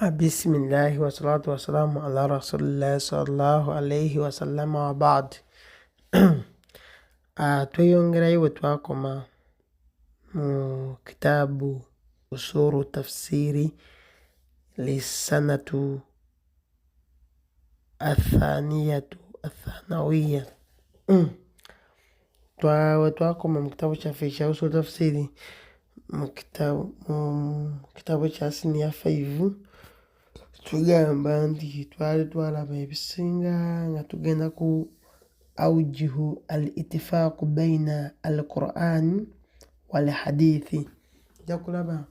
Bismillahi wassalatu wassalamu ala rasulillah sallallahu alayhi wasallam wa ba'd. Tweyongerayo twakoma mu kitabu usuru tafsiri lisanatu athanawiya. Twakoma mu kitabu kyaffe kya usuru tafsiri mu kitabu kya siniya 5 tugamba nti twali twalaba ebisinga nga tugenda ku awjihu al-ittifaq baina al-Qur'an wal hadithi. Tujja kulaba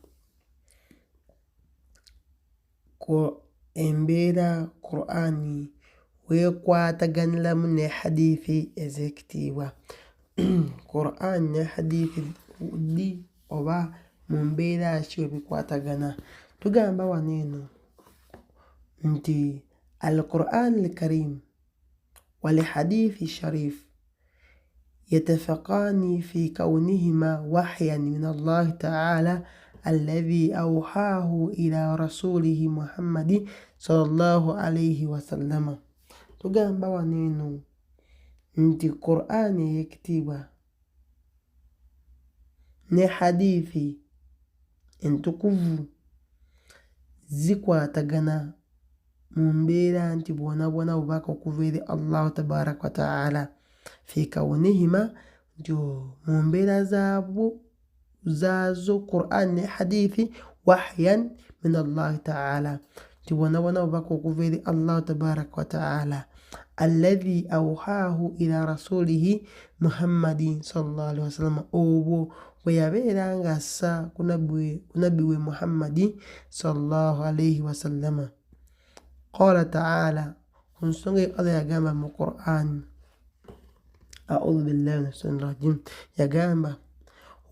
ko embeera Qur'ani weekwataganiramu ne hadithi ez'ekitiibwa. Qur'an ne hadithi ddi oba mu mbeera ki webikwatagana. Tugamba wano eno nti al-Qur'an al-Karim wal hadithi sharif يتفقان في كونهما وحيا من الله تعالى الذي أوحاه إلى رسوله محمد صلى الله عليه وسلم. تugamba wano eno nti Qur'an yekitiibwa ne hadithi entukuvu zikwatagana mu mbeera nti bwona bubaka okuva eri Allah tabaraka wa ta'ala fi kaunihima, nti mu mbeera zaazo Qur'an ne hadithi wahyan min Allah ta'ala, nti bwona bubaka okuva eri Allah tabaraka wa ta'ala alladhi awhahu ila rasulihi Muhammadin sallallahu alaihi wasallam, obwo bwe yabeera nga assa ku nabbi we Muhammadi sallallahu alaihi wasallam. Qala ta'ala, ku nsonga Allah yagamba mu Qur'an, a'udhu billahi minash shaitanir rajim, yagamba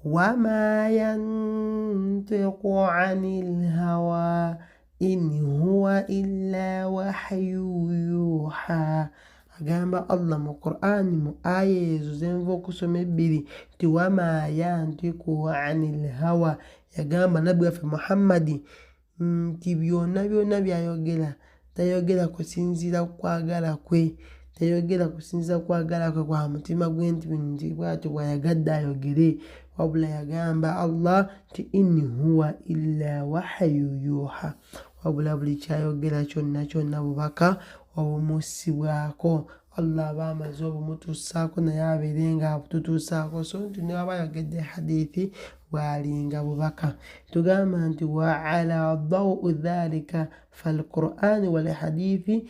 wama yantiqu 'anil hawa in huwa illa wahyu yuha. Agamba Allah mu Qur'an mu aya ezo zenva okusoma ebbiri nti wama yantiqu 'anil hawa, yagamba nabbi waffe Muhammadi nti byonna byayogera tayogera kusinziira kwagala kwe, tayogera kusinziira kwagala kwe kwa mutima gwe nti bwatyo bwayagadde ayogere, wabula yagamba Allah nti in huwa illa wahyu yuha, wabula buli kyayogera kyonna bubaka obumussibwako. Allah aba amaze obumutuusaako naye abeere nga abututuusaako, so nti newaba ayogedde hadithi bwalinga bubaka. Tugamba nti wa ala dawu dhalika fal Qur'an wal hadithi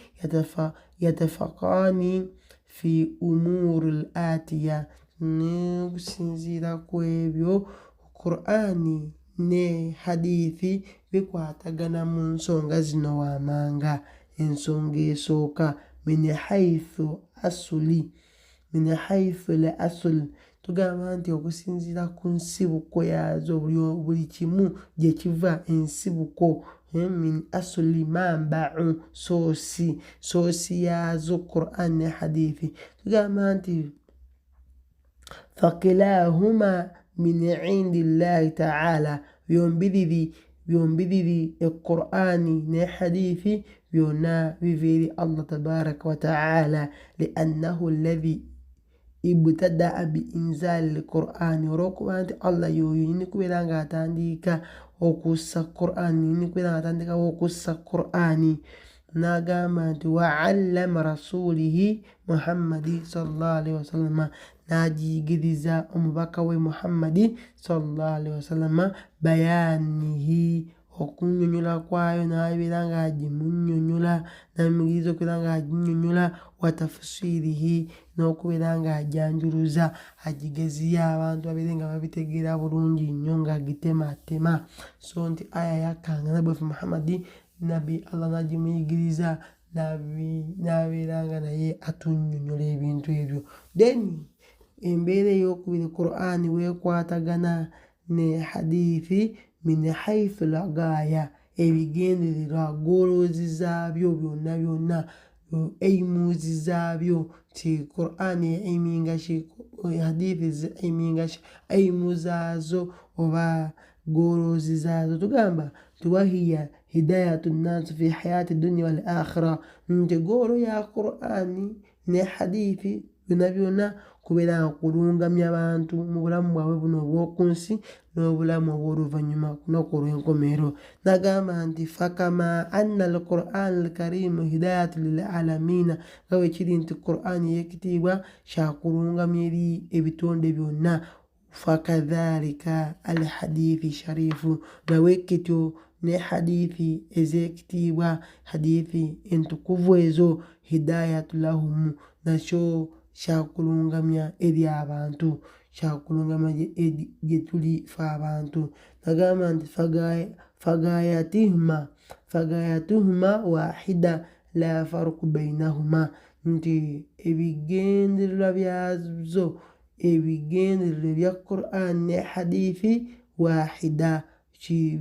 yatafaqani fi umuri al-atiya. N'okusinziira ku ebyo Qur'ani ne hadithi bikwatagana mu nsonga zino waamanga. Ensonga esooka min haythu al-asl, tugamba nti okusinziira ku nsibuko yaazo, buli kimu gye kiva ensibuko, min asli manba'u, soosi yaazo Qur'an ne hadithi. Tugamba nti fakilahuma min indillahi ta'ala, byombiriri Qur'ani ne hadithi byonna biva eri Allah tabaraka wa ta'ala, liannahu alladhi ibtada'a bi inzali al-Qur'ani, olw'okuba nti Allah yoyo nyini kubeera nga atandika okussa Qur'ani. N'agamba nti wa'allama rasulihi Muhammadi sallallahu alaihi wasallam, n'agiyigiriza omubaka we Muhammadi sallallahu alaihi wasallam bayanihi, okunnyonnyola kwayo n'abeera nga agimunnyonnyola, n'amuyigiriza okubeera nga aginnyonnyola, wa tafsirihi, n'okubeera nga ajanjuluza agigeziya abantu babeere nga babitegeera bulungi nnyo nga agitematema. So nti aya yakkanga nabbi waffe Muhammadi, nabbi Allah n'agimuyigiriza n'abeera nga naye atunnyonnyola ebintu ebyo. Then embeera ey'okubiri Qur'ani weekwatagana ne hadithi min haythu al-ghaya, ebigendererwa, goaloozi zaabyo byonna aimuzi zaabyo, nti Qur'ani aiminga ki, hadithi aiminga ki, aimu zaazo oba goaloozi zaazo. Tugamba وهي هداية الناس في حياة الدنيا والآخرة. نتقولوا يا قرآن ne hadithi byonna kubeera nga kulungamya abantu mu bulamu bwabwe buno obw'okunsi n'obulamu obw'oluvannyuma ku lunaku olw'enkomerero. Nagamba nti fakama anna al-Qur'an al-Karimu hidayatu lil alamina, nga bwe kiri nti Qur'an y'ekitiibwa kyakulungamya eri ebitonde byonna. Fakadhalika al-hadithi sharifu, nawe kityo ne hadithi ez'ekitiibwa, hadithi entukuvu ezo, hidayatu lahum, nakyo kyakulungamya eri abantu, kyakulungamya gye tuli ffe abantu. Nagamba nti fagayatuhuma wahida la farqu bainahuma, nti ebigendererwa byazo, ebigendererwa ebya Qur'an ne hadithi wahida,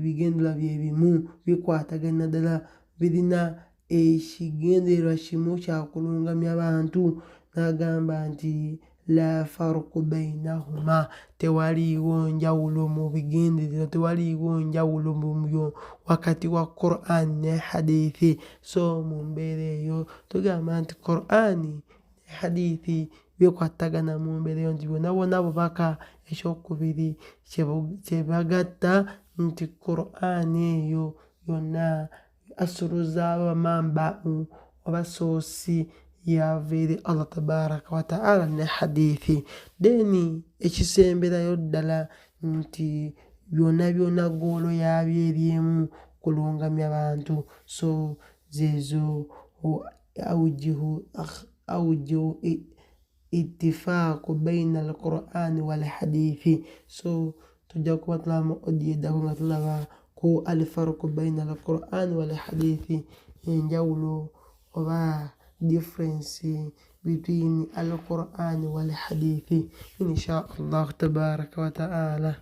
bigendererwa bye bimu, bikwatagana ddala, birina ekigendererwa kimu kyakulungamya abantu. Nagamba nti la farqu bainahuma, tewaliiwo njawulo mu bigendererwa, tewaliiwo njawulo wakati wa Qur'an ne hadithi. So mu mbeera eyo tugamba nti Qur'an ne hadithi bikwatagana mu mbeera eyo, nti bwonna bwonna bubaka. Ekyokubiri kye bagatta nti Qur'an eyo yonna asulu z'abamamba'u abasoosi yava eri Allah tabaraka wa ta'ala ne hadithi. Then ekisemberayo ddala nti byonna goolo yabyo eri emu, kulungamya abantu. So zeezo awujihu ittifaqu baina al-Qur'ani wal hadithi. So tujja kuba tulaba audio eddako nga tulaba ku al-farqu baina al-Qur'ani wal hadithi, enjawulo oba difference between al-Qur'ani wal hadithi, insha Allah tabaraka wa ta'ala.